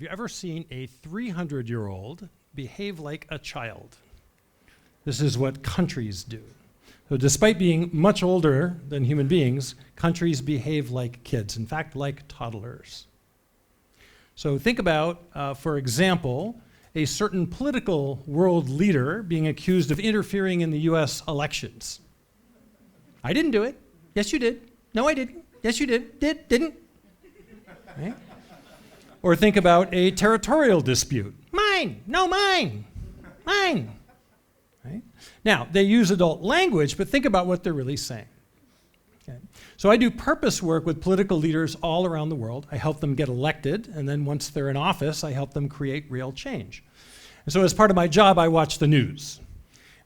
Have you ever seen a 300-year-old behave like a child? This is what countries do. So despite being much older than human beings, countries behave like kids, in fact, like toddlers. So think about, for example, a certain political world leader being accused of interfering in the US elections. I didn't do it. Yes, you did. No, I didn't. Yes, you did. Didn't. Right? Or think about a territorial dispute. Mine, no, mine, mine. Right? Now, they use adult language, but think about what they're really saying. Okay. So I do purpose work with political leaders all around the world. I help them get elected, and then once they're in office, I help them create real change. And so as part of my job, I watch the news.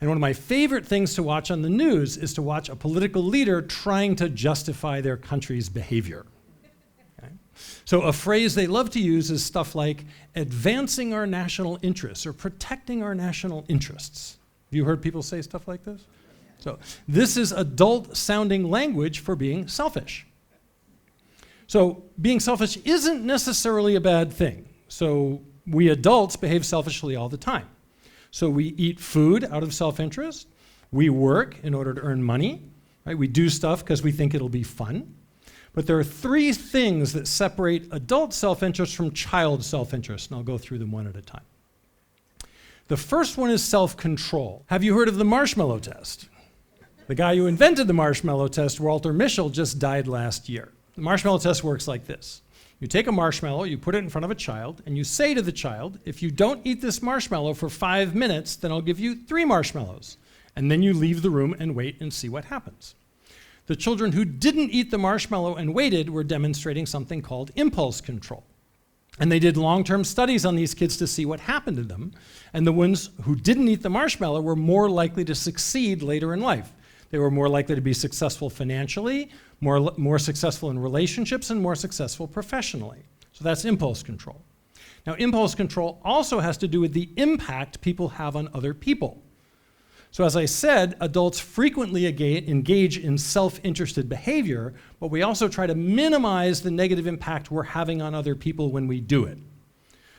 And one of my favorite things to watch on the news is to watch a political leader trying to justify their country's behavior. So a phrase they love to use is stuff like advancing our national interests or protecting our national interests. Have you heard people say stuff like this? So this is adult-sounding language for being selfish. So being selfish isn't necessarily a bad thing. So we adults behave selfishly all the time. So we eat food out of self-interest. We work in order to earn money. Right? We do stuff because we think it'll be fun. But there are three things that separate adult self-interest from child self-interest, and I'll go through them one at a time. The first one is self-control. Have you heard of the marshmallow test? The guy who invented the marshmallow test, Walter Mischel, just died last year. The marshmallow test works like this. You take a marshmallow, you put it in front of a child, and you say to the child, if you don't eat this marshmallow for 5 minutes, then I'll give you 3 marshmallows. And then you leave the room and wait and see what happens. The children who didn't eat the marshmallow and waited were demonstrating something called impulse control. And they did long-term studies on these kids to see what happened to them. And the ones who didn't eat the marshmallow were more likely to succeed later in life. They were more likely to be successful financially, more successful in relationships, and more successful professionally. So that's impulse control. Now, impulse control also has to do with the impact people have on other people. So as I said, adults frequently engage in self-interested behavior, but we also try to minimize the negative impact we're having on other people when we do it.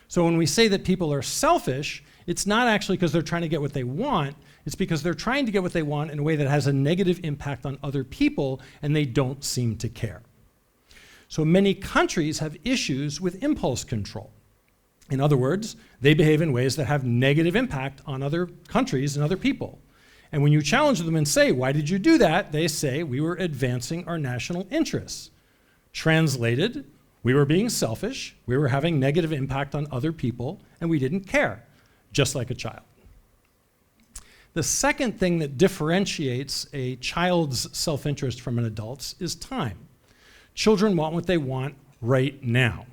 So when we say that people are selfish, it's not actually because they're trying to get what they want, it's because they're trying to get what they want in a way that has a negative impact on other people, and they don't seem to care. So many countries have issues with impulse control. In other words, they behave in ways that have negative impact on other countries and other people. And when you challenge them and say, why did you do that? They say, we were advancing our national interests. Translated, we were being selfish, we were having negative impact on other people, and we didn't care, just like a child. The second thing that differentiates a child's self-interest from an adult's is time. Children want what they want right now.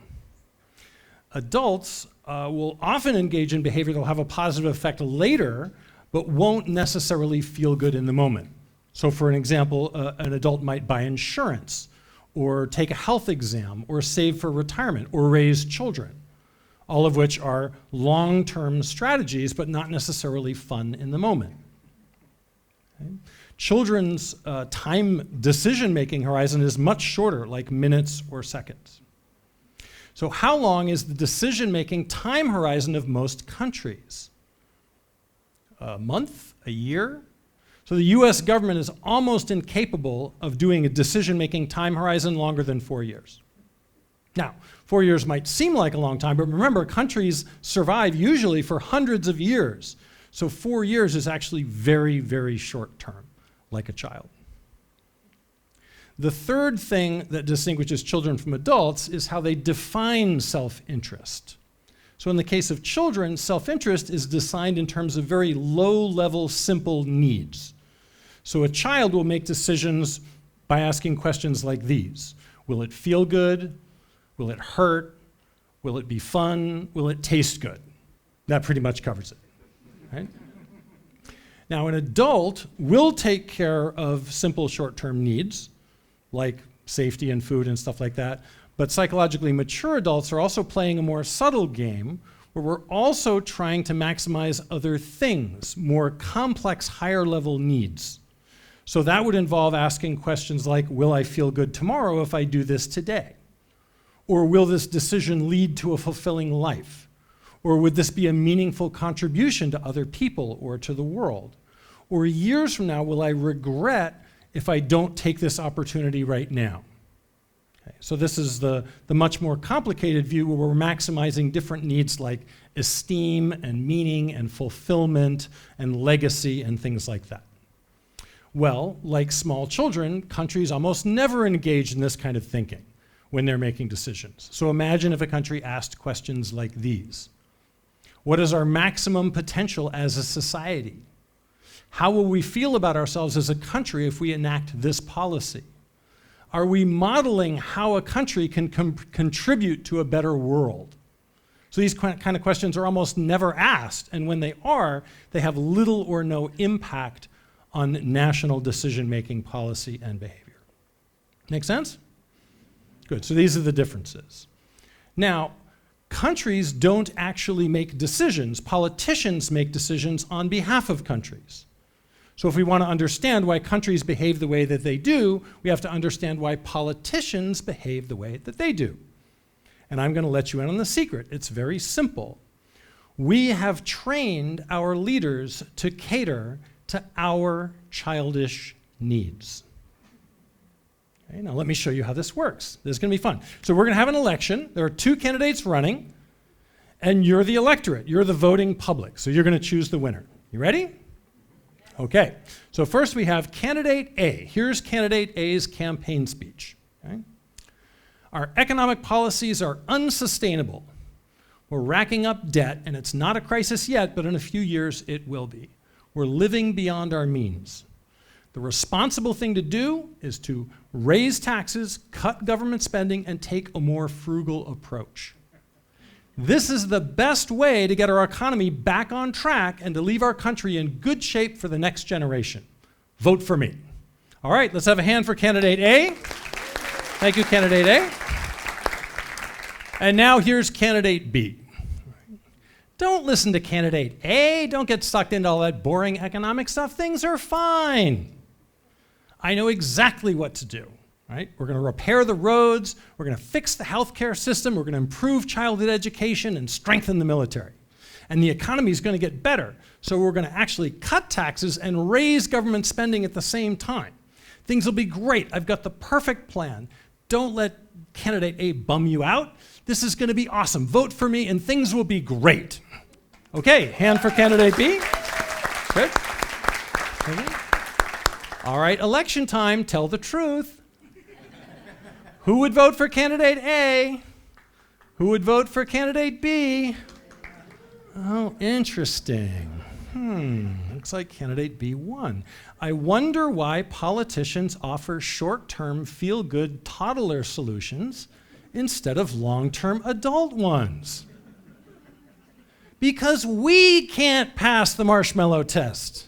Adults will often engage in behavior that will have a positive effect later, but won't necessarily feel good in the moment. So for an example, an adult might buy insurance, or take a health exam, or save for retirement, or raise children, all of which are long-term strategies, but not necessarily fun in the moment. Okay? Children's time decision-making horizon is much shorter, like minutes or seconds. So how long is the decision-making time horizon of most countries? A month? A year? So the US government is almost incapable of doing a decision-making time horizon longer than 4 years. Now, 4 years might seem like a long time, but remember, countries survive usually for hundreds of years. So 4 years is actually very, very short term, like a child. The third thing that distinguishes children from adults is how they define self-interest. So in the case of children, self-interest is defined in terms of very low-level, simple needs. So a child will make decisions by asking questions like these. Will it feel good? Will it hurt? Will it be fun? Will it taste good? That pretty much covers it, right? Now, an adult will take care of simple short-term needs, like safety and food and stuff like that. But psychologically mature adults are also playing a more subtle game where we're also trying to maximize other things, more complex, higher level needs. So that would involve asking questions like, will I feel good tomorrow if I do this today? Or will this decision lead to a fulfilling life? Or would this be a meaningful contribution to other people or to the world? Or years from now, will I regret if I don't take this opportunity right now? Okay, so this is the much more complicated view where we're maximizing different needs like esteem and meaning and fulfillment and legacy and things like that. Well, like small children, countries almost never engage in this kind of thinking when they're making decisions. So imagine if a country asked questions like these. What is our maximum potential as a society? How will we feel about ourselves as a country if we enact this policy? Are we modeling how a country can contribute to a better world? So these kind of questions are almost never asked, and when they are, they have little or no impact on national decision-making policy and behavior. Make sense? Good, so these are the differences. Now, countries don't actually make decisions. Politicians make decisions on behalf of countries. So if we want to understand why countries behave the way that they do, we have to understand why politicians behave the way that they do. And I'm going to let you in on the secret. It's very simple. We have trained our leaders to cater to our childish needs. Okay, now let me show you how this works. This is going to be fun. So we're going to have an election. There are two candidates running, and you're the electorate. You're the voting public. So you're going to choose the winner. You ready? Okay. So first we have candidate A. Here's candidate A's campaign speech. Okay? Our economic policies are unsustainable. We're racking up debt, and it's not a crisis yet, but in a few years it will be. We're living beyond our means. The responsible thing to do is to raise taxes, cut government spending, and take a more frugal approach. This is the best way to get our economy back on track and to leave our country in good shape for the next generation. Vote for me. All right, let's have a hand for candidate A. Thank you, candidate A. And now here's candidate B. Don't listen to candidate A. Don't get sucked into all that boring economic stuff. Things are fine. I know exactly what to do. Right? We're going to repair the roads, we're going to fix the healthcare system, we're going to improve childhood education and strengthen the military. And the economy is going to get better, so we're going to actually cut taxes and raise government spending at the same time. Things will be great. I've got the perfect plan. Don't let candidate A bum you out. This is going to be awesome. Vote for me and things will be great. Okay, hand for candidate B. Good. Okay. All right, election time, tell the truth. Who would vote for candidate A? Who would vote for candidate B? Oh, interesting. Looks like candidate B won. I wonder why politicians offer short-term, feel-good toddler solutions instead of long-term adult ones. Because we can't pass the marshmallow test.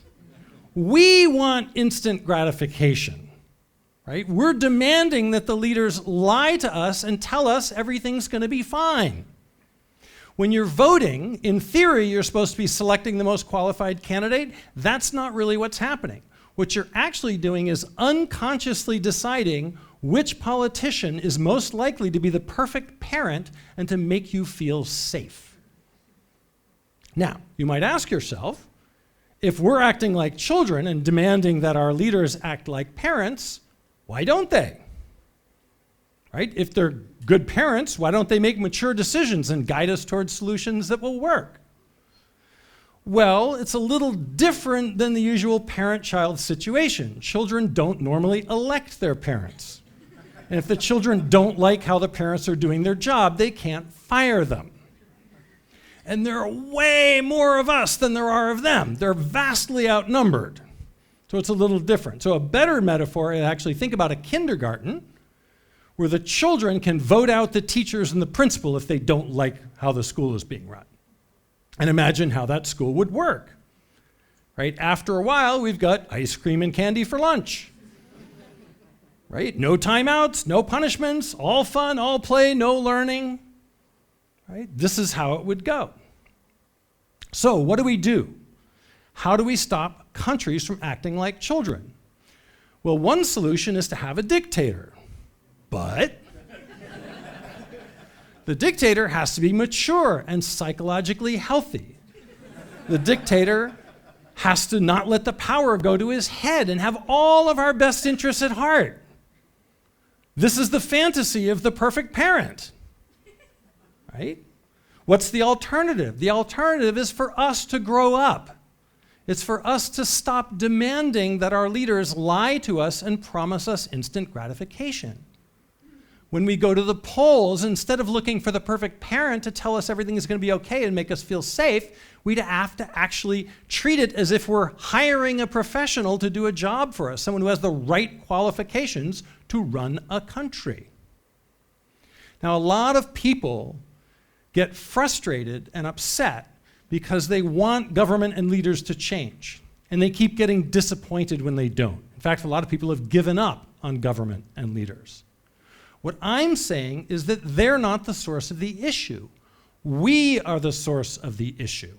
We want instant gratification. Right? We're demanding that the leaders lie to us and tell us everything's going to be fine. When you're voting, in theory, you're supposed to be selecting the most qualified candidate. That's not really what's happening. What you're actually doing is unconsciously deciding which politician is most likely to be the perfect parent and to make you feel safe. Now, you might ask yourself, if we're acting like children and demanding that our leaders act like parents, why don't they? Right? If they're good parents, why don't they make mature decisions and guide us towards solutions that will work? Well, it's a little different than the usual parent-child situation. Children don't normally elect their parents. And if the children don't like how the parents are doing their job, they can't fire them. And there are way more of us than there are of them. They're vastly outnumbered. So it's a little different. So a better metaphor is actually think about a kindergarten where the children can vote out the teachers and the principal if they don't like how the school is being run. And imagine how that school would work. Right? After a while, we've got ice cream and candy for lunch. Right? No timeouts, no punishments, all fun, all play, no learning. Right? This is how it would go. So what do? How do we stop countries from acting like children? Well, one solution is to have a dictator. But The dictator has to be mature and psychologically healthy. The dictator has to not let the power go to his head and have all of our best interests at heart. This is the fantasy of the perfect parent, right? What's the alternative? The alternative is for us to grow up. It's for us to stop demanding that our leaders lie to us and promise us instant gratification. When we go to the polls, instead of looking for the perfect parent to tell us everything is going to be okay and make us feel safe, we'd have to actually treat it as if we're hiring a professional to do a job for us, someone who has the right qualifications to run a country. Now, a lot of people get frustrated and upset because they want government and leaders to change, and they keep getting disappointed when they don't. In fact, a lot of people have given up on government and leaders. What I'm saying is that they're not the source of the issue. We are the source of the issue.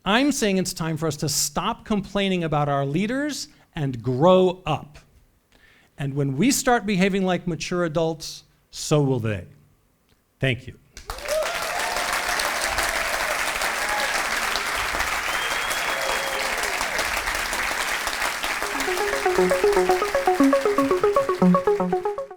I'm saying it's time for us to stop complaining about our leaders and grow up. And when we start behaving like mature adults, so will they. Thank you.